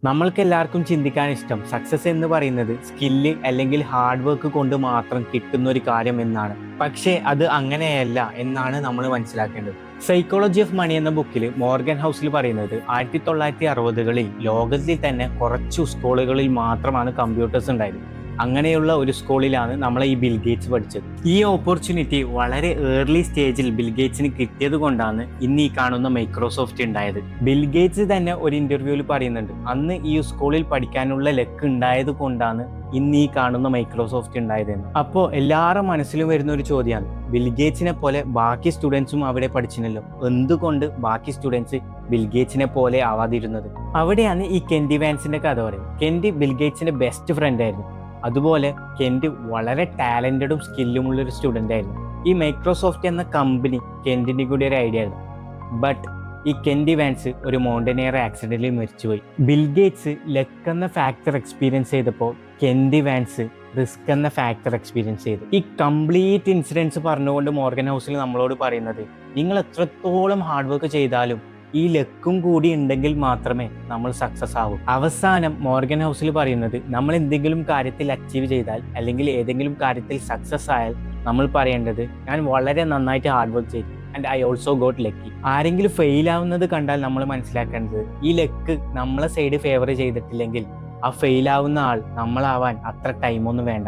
നമ്മൾക്ക് എല്ലാവർക്കും ചിന്തിക്കാൻ ഇഷ്ടം സക്സസ് എന്ന് പറയുന്നത് സ്കില്ല് അല്ലെങ്കിൽ ഹാർഡ് വർക്ക് കൊണ്ട് മാത്രം കിട്ടുന്ന ഒരു കാര്യം എന്നാണ്. പക്ഷേ അത് അങ്ങനെയല്ല എന്നാണ് നമ്മൾ മനസ്സിലാക്കേണ്ടത്. സൈക്കോളജി ഓഫ് മണി എന്ന ബുക്കിൽ മോർഗൻ ഹൗസിൽ പറയുന്നത് 1960-കളിൽ ലോകത്തിൽ തന്നെ കുറച്ചു സ്കൂളുകളിൽ മാത്രമാണ് കമ്പ്യൂട്ടേഴ്സ് ഉണ്ടായത്. അങ്ങനെയുള്ള ഒരു സ്കൂളിലാണ് നമ്മളെ ഈ ബിൽഗേറ്റ്സ് പഠിച്ചത്. ഈ ഓപ്പർച്യൂണിറ്റി വളരെ ഏർലി സ്റ്റേജിൽ ബിൽഗേറ്റ്സിന് കിട്ടിയത് കൊണ്ടാണ് ഇന്ന് ഈ കാണുന്ന മൈക്രോസോഫ്റ്റ് ഉണ്ടായത്. ബിൽഗേറ്റ്സ് തന്നെ ഒരു ഇന്റർവ്യൂവിൽ പറയുന്നുണ്ട്, അന്ന് ഈ സ്കൂളിൽ പഠിക്കാനുള്ള ലക്ക് ഉണ്ടായത് കൊണ്ടാണ് ഇന്ന് ഈ കാണുന്ന മൈക്രോസോഫ്റ്റ് ഉണ്ടായതെന്ന്. അപ്പോൾ എല്ലാവരുടെ മനസ്സിലും വരുന്ന ഒരു ചോദ്യമാണ്, ബിൽഗേറ്റ്സിനെ പോലെ ബാക്കി സ്റ്റുഡൻസും അവിടെ പഠിച്ചിനല്ലോ, എന്തുകൊണ്ട് ബാക്കി സ്റ്റുഡൻസ് ബിൽഗേറ്റ്സിനെ പോലെ ആവാതിരുന്നത്? അവിടെയാണ് ഈ കെൻഡി വാൻസിന്റെ കഥ പറയുന്നത്. കെൻഡി ബിൽഗേറ്റ്സിന്റെ ബെസ്റ്റ് ഫ്രണ്ട് ആയിരുന്നു. അതുപോലെ കെൻഡ് വളരെ ടാലന്റഡും സ്കില്ലുമുള്ള ഒരു സ്റ്റുഡൻ്റ് ആയിരുന്നു. ഈ മൈക്രോസോഫ്റ്റ് എന്ന കമ്പനി കെൻഡിൻ്റെ കൂടി ഒരു ഐഡിയ ആയിരുന്നു. ബട്ട് ഈ കെൻഡി വാൻസ് ഒരു മൗണ്ടനിയർ ആക്സിഡന്റിൽ മരിച്ചുപോയി. ബിൽഗേറ്റ്സ് ലക്ക് എന്ന ഫാക്ടർ എക്സ്പീരിയൻസ് ചെയ്തപ്പോൾ കെൻഡി വാൻസ് റിസ്ക് എന്ന ഫാക്ടർ എക്സ്പീരിയൻസ് ചെയ്തു. ഈ കംപ്ലീറ്റ് ഇൻസിഡൻസ് പറഞ്ഞുകൊണ്ട് മോർഗൻ ഹൗസിൽ നമ്മളോട് പറയുന്നത്, നിങ്ങൾ എത്രത്തോളം ഹാർഡ് വർക്ക് ചെയ്താലും ഈ ലക്കും കൂടി ഉണ്ടെങ്കിൽ മാത്രമേ നമ്മൾ സക്സസ് ആവൂ. അവസാനം മോർഗൻ ഹൗസിൽ പറയുന്നത്, നമ്മൾ എന്തെങ്കിലും കാര്യത്തിൽ അച്ചീവ് ചെയ്താൽ അല്ലെങ്കിൽ ഏതെങ്കിലും കാര്യത്തിൽ സക്സസ് ആയാൽ നമ്മൾ പറയേണ്ടത്, ഞാൻ വളരെ നന്നായിട്ട് ഹാർഡ് വർക്ക് ചെയ്തു and I also got lucky. ആരെങ്കിലും ഫെയിൽ ആവുന്നത് കണ്ടാൽ നമ്മൾ മനസ്സിലാക്കേണ്ടത്, ഈ ലക്ക് നമ്മളെ സൈഡ് ഫേവർ ചെയ്തിട്ടില്ലെങ്കിൽ ആ ഫെയിൽ ആവുന്ന ആൾ നമ്മളാവാൻ അത്ര ടൈമൊന്നും വേണ്ട.